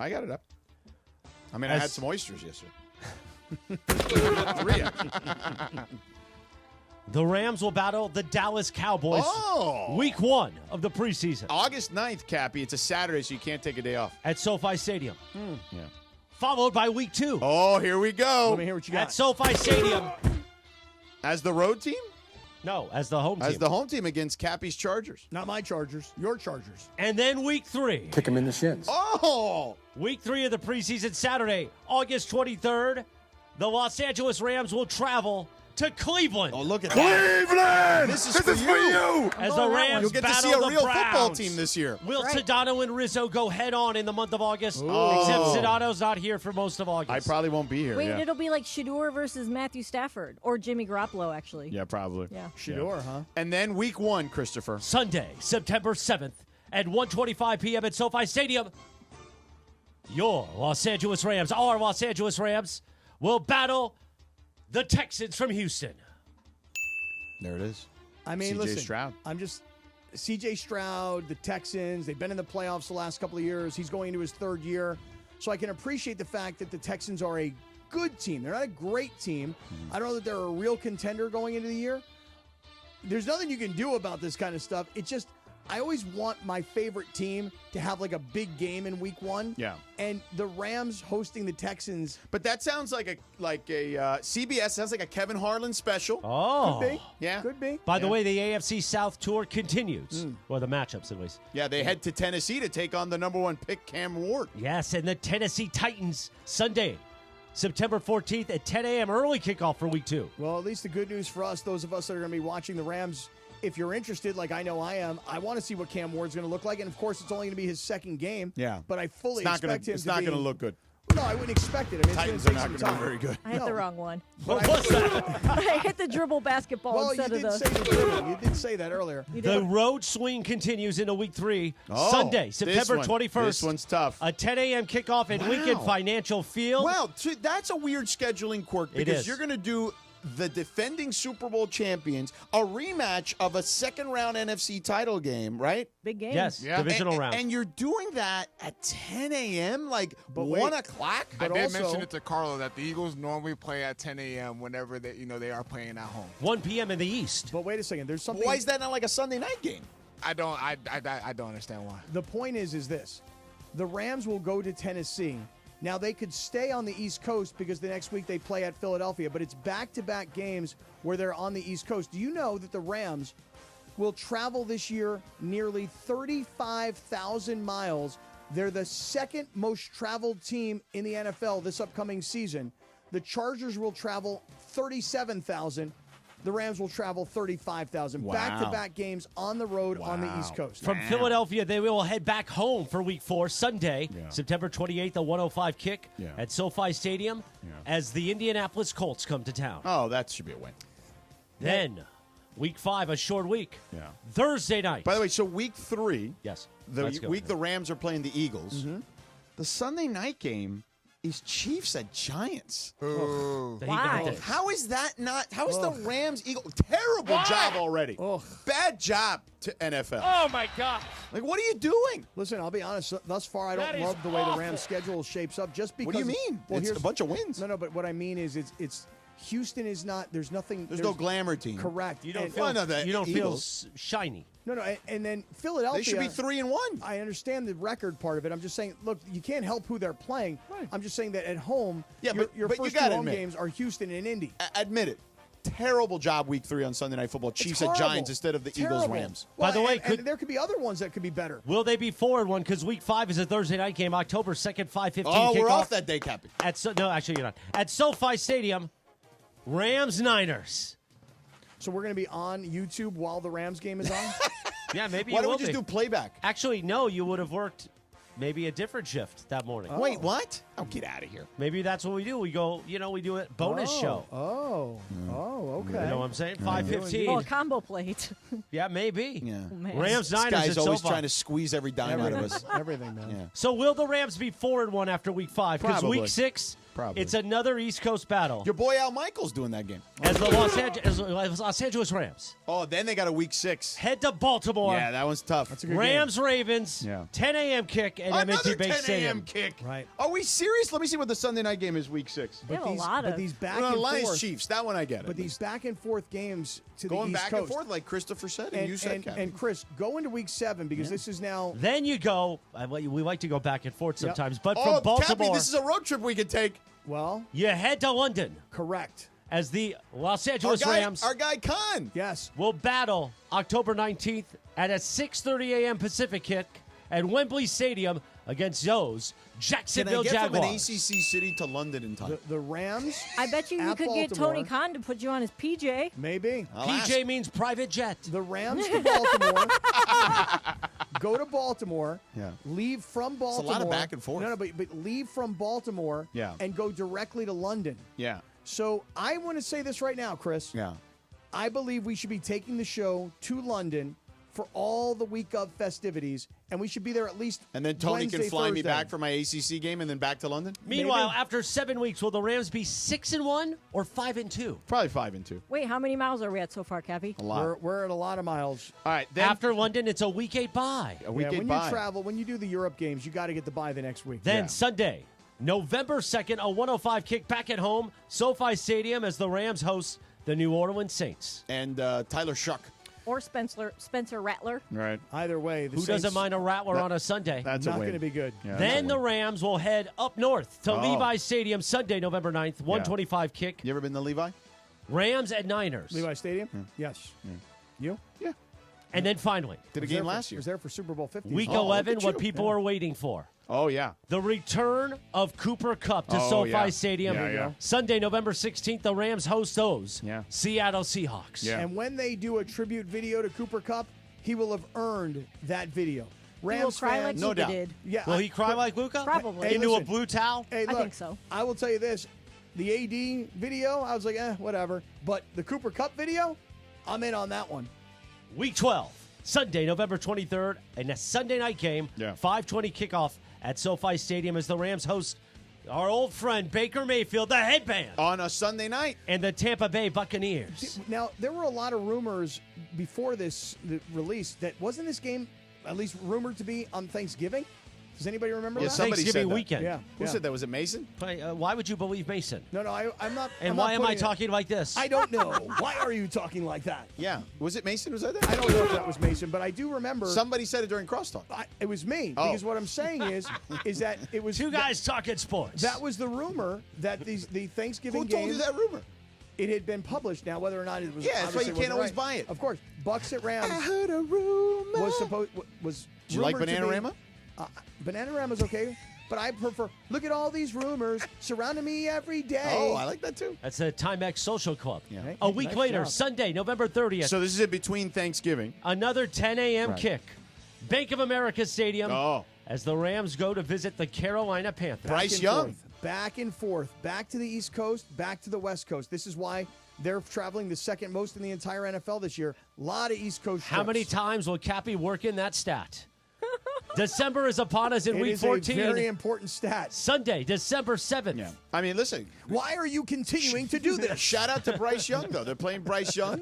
I got it up. I mean, I had some oysters yesterday. The Rams will battle the Dallas Cowboys week 1 of the preseason. August 9th, Cappy. It's a Saturday, so you can't take a day off. At SoFi Stadium. Yeah. Followed by week 2. Oh, here we go. Let me hear what you got. At SoFi Stadium. As the road team? No, as the home team. As the home team against Cappy's Chargers. Not my Chargers. Your Chargers. And then week 3. Kick him in the shins. Oh! Week 3 of the preseason, Saturday, August 23rd. The Los Angeles Rams will travel to Cleveland. Oh, look at Cleveland! that. This is for you. As the Rams You'll get to battle see a the real Browns. football team this year. Will Sedano and Rizzo go head-on in the month of August? Oh. Except Sedano's not here for most of August. I probably won't be here. Wait, yeah. it'll be like Shador versus Matthew Stafford or Jimmy Garoppolo, actually. Yeah, probably. Yeah. Shador, huh? And then week 1, Christopher. Sunday, September 7th at 1:25 p.m. at SoFi Stadium. Your Los Angeles Rams, our Los Angeles Rams, will battle the Texans from Houston. There it is. I mean, CJ listen, Stroud. I'm just C.J. Stroud, the Texans. They've been in the playoffs the last couple of years. He's going into his 3rd year, so I can appreciate the fact that the Texans are a good team. They're not a great team. I don't know that they're a real contender going into the year. There's nothing you can do about this kind of stuff. It's just I always want my favorite team to have like a big game in week 1. Yeah. And the Rams hosting the Texans. But that sounds like a CBS sounds like a Kevin Harlan special. Oh. Could be. Yeah. Could be. By the way, the AFC South tour continues. Or the matchups, at least. Yeah, they head to Tennessee to take on the number 1 pick, Cam Ward. Yes, and the Tennessee Titans, Sunday, September 14th at 10 a.m. early kickoff for week 2. Well, at least the good news for us, those of us that are going to be watching the Rams, if you're interested, like I know I am, I want to see what Cam Ward's going to look like. And, of course, it's only going to be his 2nd game. Yeah. But I fully expect him to It's not going to look good. No, I wouldn't expect it. I mean, Titans it's are going not to going take to some be time. very good. I hit the wrong one. What was that? I hit the dribble basketball Well, you instead did of say the. the dribbling. You did say that earlier. The road swing continues into week 3. Oh, Sunday, September this one. 21st. This one's tough. A 10 a.m. kickoff at Lincoln Financial Field. Well, that's a weird scheduling quirk It because is. you're going to do the defending Super Bowl champions a rematch of a second-round NFC title game, right? Big game. Yes, divisional round. And you're doing that at 10 a.m., like 1 o'clock? I But did also- mention it to Carlo that the Eagles normally play at 10 a.m. whenever they are playing at home. 1 p.m. in the East. But wait a second. There's something. Why is that not like a Sunday night game? I don't understand why. The point is this. The Rams will go to Tennessee. Now, they could stay on the East Coast because the next week they play at Philadelphia, but it's back-to-back games where they're on the East Coast. Do you know that the Rams will travel this year nearly 35,000 miles? They're the 2nd most traveled team in the NFL this upcoming season. The Chargers will travel 37,000. The Rams will travel 35,000. Wow. Back-to-back games on the road on the East Coast. From Philadelphia, they will head back home for week 4, Sunday, September 28th, a 1:05 kick at SoFi Stadium as the Indianapolis Colts come to town. Oh, that should be a win. Then, week 5, a short week. Yeah. Thursday night. By the way, so week 3, yes. the Let's go. week the Rams are playing the Eagles. The Sunday night game is Chiefs at Giants. They got Why? this. How is that not? How is the Rams Eagles? Terrible job already. Bad job to NFL. Oh, my God. Like, what are you doing? Listen, I'll be honest. Thus far, I That don't is love the way the awful. Rams' schedule shapes up. Just because. What do you mean? Well, It's here's a bunch of wins. No, but what I mean is, it's Houston is not. There's nothing. There's no glamour team. Correct. You don't And- feel, Well, no, the you don't feel Eagles. shiny. No, and then Philadelphia. They should be 3-1. I understand the record part of it. I'm just saying, look, you can't help who they're playing. Right. I'm just saying that at home, Yeah, your but you first gotta 2 home admit. games are Houston and Indy. Admit it. Terrible job week 3 on Sunday Night Football. Chiefs at horrible. Giants instead of the Eagles Terrible. Rams. Well, By the way, and there could be other ones that could be better. Will they be 4-1? Because week 5 is a Thursday night game, October 2nd, 5:15 Oh, kickoff. we're off that day, Cappy. No, actually, you're not. At SoFi Stadium, Rams-Niners. So we're going to be on YouTube while the Rams game is on. Yeah, maybe Why you don't will we just be. do playback? Actually, no, you would have worked maybe a different shift that morning. Wait, what? Oh, get out of here. Maybe that's what we do. We go, we do it bonus show. Oh, okay. You know what I'm saying? Oh, 5:15. a combo plate. Yeah, maybe. Yeah. Man. This Rams-Niners guy's at always SoFi. trying to squeeze every dime out of us. Everything, man. Yeah. So will the Rams be 4-1 after week 5? Because Probably. week 6, Probably. It's another East Coast battle Your boy Al Michaels doing that game. as the Los Angeles Rams Oh, then they got a week 6. head to Baltimore. Yeah, that one's tough. That's a good Rams Ravens, Yeah. 10 a.m. kick at Another M&T Bank 10 Stadium. a.m. kick. Right. Are we serious? Let me see what the Sunday night game is, week 6. They have a lot but of. these back No, and Lions forth, Chiefs. That one I get. but these back and forth games to going the East back Coast. and forth, like Christopher said, and you said, Captain. and Chris, go into week 7 because this is now. Then you go. We like to go back and forth Yep. sometimes, but oh, from Baltimore, Cappy, this is a road trip we could take. Well, you head to London correct. as the Los Our Angeles guy, Rams our guy Khan. Yes. will battle October 19th at a 6:30 a.m. Pacific kick at Wembley Stadium against those Can Jacksonville I get from an Jaguars. ACC city to London in time? The Rams. I bet you at could get Tony Baltimore. Khan to put you on his PJ. Maybe. I'll ask. PJ means private jet. The Rams to Baltimore. Go to Baltimore. Yeah. Leave from a Baltimore. lot of back and forth. No, but leave from Baltimore. Yeah. And go directly to London. Yeah. So I want to say this right now, Chris. Yeah. I believe we should be taking the show to London for all the week of festivities, and we should be there at least. And then Tony Wednesday, can fly me Thursday. back for my ACC game and then back to London? Meanwhile, Maybe. after 7 weeks, will the Rams be 6-1 or 5-2? Probably 5-2. Wait, how many miles are we at so far, Cappy? A lot. We're at a lot of miles. All right. Then After London, it's a week 8 bye. a week Yeah, when bye. you travel, when you do the Europe games, you got to get the bye the next week. Then Yeah. Sunday, November 2nd, a 105 kick back at home, SoFi Stadium, as the Rams host the New Orleans Saints. And Tyler Shuck. Or Spencer Rattler? Right. Either way, the Who doesn't Saints mind a Rattler on a Sunday? That's not a win. going to be good. Yeah, Then that's the a win. Rams will head up north to Oh. Levi Stadium Sunday, November 9th, 125 kick. You ever been to Levi? Rams at Niners. Levi Stadium? Yes. You? Yeah. And then finally, Did a Was game there last for, year. Was there for Super Bowl 50? week Oh, look 11, at what you. people are waiting for. Oh, yeah. The return of Cooper Kupp to Oh, SoFi yeah. Stadium. Yeah, yeah. Sunday, November 16th, the Rams host those Yeah. Seattle Seahawks. Yeah. And when they do a tribute video to Cooper Kupp, he will have earned that video. He will Rams cry like fans, No Luka doubt. did. yeah, Will he cry like Luka? Probably. Hey, Into listen. a blue towel? Hey, I look, think so. I will tell you this: the AD video, I was like, whatever. But the Cooper Kupp video, I'm in on that one. Week 12, Sunday, November 23rd, and a Sunday night game, Yeah. 5:20 kickoff at SoFi Stadium as the Rams host our old friend Baker Mayfield, the headband, On a Sunday night. and the Tampa Bay Buccaneers. Now, there were a lot of rumors before the release that wasn't this game at least rumored to be on Thanksgiving. Does anybody remember Yeah, that? somebody Thanksgiving said that. weekend. Yeah. Who said that? Was it Mason? Why would you believe Mason? No, I'm not. And I'm why not am I putting it- talking like this? I don't know. Why are you talking like that? Yeah. Was it Mason who said that? I don't know if that was Mason, but I do remember. Somebody said it during crosstalk. It was me Oh. because what I'm saying is that it was Two guys talking sports. That was the rumor that the Thanksgiving Who told game. you that rumor? It had been published. Now, whether or not it was, Yeah, that's why obviously you can't wasn't always right. buy it. Of course, Bucks at Rams heard a rumor. was supposed was. Did you like rumored to be- Bananarama? Bananarama's okay, but I prefer. Look at all these rumors surrounding me every day. Oh, I like that too. That's the Timex Social Club. Yeah. Hey, A week nice later, job. Sunday, November 30th, So this is it between Thanksgiving. another 10 a.m. Right. kick. Bank of America Stadium Oh. as the Rams go to visit the Carolina Panthers. Back Bryce and Young. forth, back and forth, back to the East Coast, back to the West Coast. This is why they're traveling the second most in the entire NFL this year. A lot of East Coast. How trips. many times will Cappy work in that stat? December is upon us in It week is 14. a very important stat. Sunday, December 7th. Yeah. I mean, listen. Why are you continuing to do this? Shout out to Bryce Young, though. They're playing Bryce Young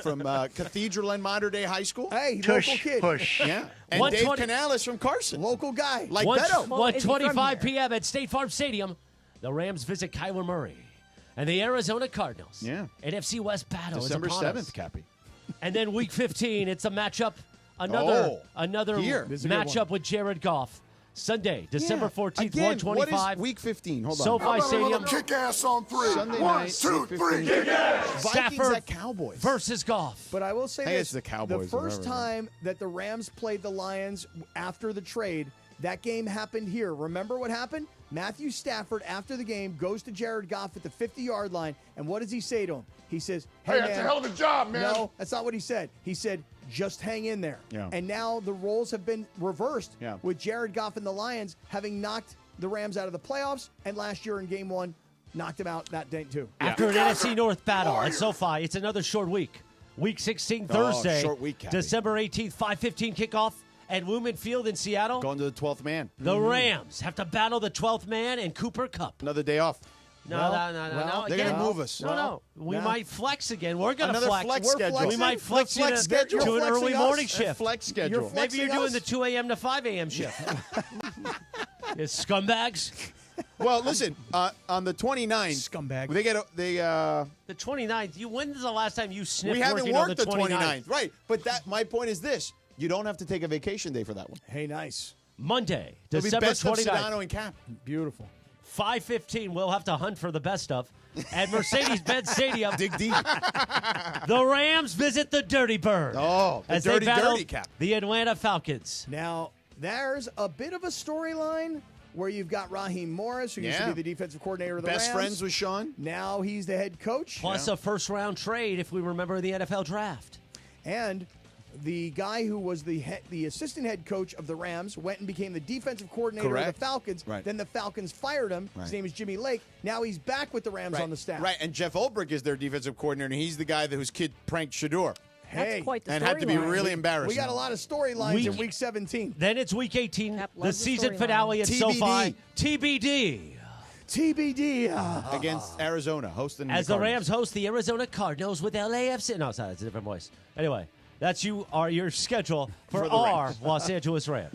from Cathedral and Modern Day High School. Hey, local kid, Yeah. And Dave 120 Canales from Carson. local guy. Like One- Beto. Well, is he from 1:25 here? p.m. at State Farm Stadium. The Rams visit Kyler Murray and the Arizona Cardinals. Yeah. NFC West battle December is upon 7th, us. Cappy. And then week 15, it's a matchup, Oh, another here. This is a good matchup with Jared Goff. Sunday, December 14th, Again, 125. What is week 15? Hold on. SoFi Stadium Kick ass on three. Sunday One, night, two, week three. 15. Kick ass. Vikings Stafford at Cowboys. versus Goff. But I will say Hey, this: it's the Cowboys, The first whatever. time that the Rams played the Lions after the trade, that game happened here. Remember what happened? Matthew Stafford, after the game, goes to Jared Goff at the 50-yard line, and what does he say to him? He says, Hey, that's man, a hell of a job, man. No, that's not what he said. He said, just hang in there. Yeah. And now the roles have been reversed Yeah. with Jared Goff and the Lions having knocked the Rams out of the playoffs, and last year in Game 1, knocked him out that day too. After an NFC North battle at SoFi, it's another short week. Week 16, Oh, Thursday, short week, Cappy. December 18th, 5:15 kickoff and Lumen Field in Seattle. Going to the 12th man. The Rams have to battle the 12th man and Cooper Cup. Another day off. No. They're going to move us. No. We might flex again. We're going to Another flex. flex We're schedule. flexing. We might flex, The flex you schedule. to an You're early flexing morning us. shift. Flex schedule. You're Maybe flexing you're doing us? the 2 a.m. to 5 a.m. shift. You scumbags. Well, listen, on the 29th, Scumbag. The 29th. When's the last time you sniffed we haven't working on worked the the 29th. Right. But my point is this. You don't have to take a vacation day for that one. Hey, nice. Monday, It'll be December best of 29th. Sedano and Cap. Beautiful. 5:15. We'll have to hunt for the best of. At Mercedes-Benz Stadium, Dig deep. the Rams visit the Dirty Bird. Oh, the as dirty, they battle dirty Cap. the Atlanta Falcons. Now, there's a bit of a storyline where you've got Raheem Morris, who used to Yeah. be the defensive coordinator of the Best Rams. friends with Sean. Now he's the head coach. Plus a first-round trade, if we remember the NFL draft. And the guy who was the assistant head coach of the Rams went and became the defensive coordinator of Correct. the Falcons. Right. Then the Falcons fired him. Right. His name is Jimmy Lake. Now he's back with the Rams on the staff. Right, and Jeff Ulbrich is their defensive coordinator, and he's the guy whose kid pranked Shador Hey, That's quite the and had to be storyline. really embarrassed. we got a lot of storylines in Week 17. Then it's Week 18, Cap the loves the season storyline. finale at TBD. SoFi. TBD. TBD. against Arizona, hosting As the Cardinals. Rams host the Arizona Cardinals with LAFC. No, sorry, it's a different voice. Anyway, that's your schedule for For the our Rams. Los Angeles Rams.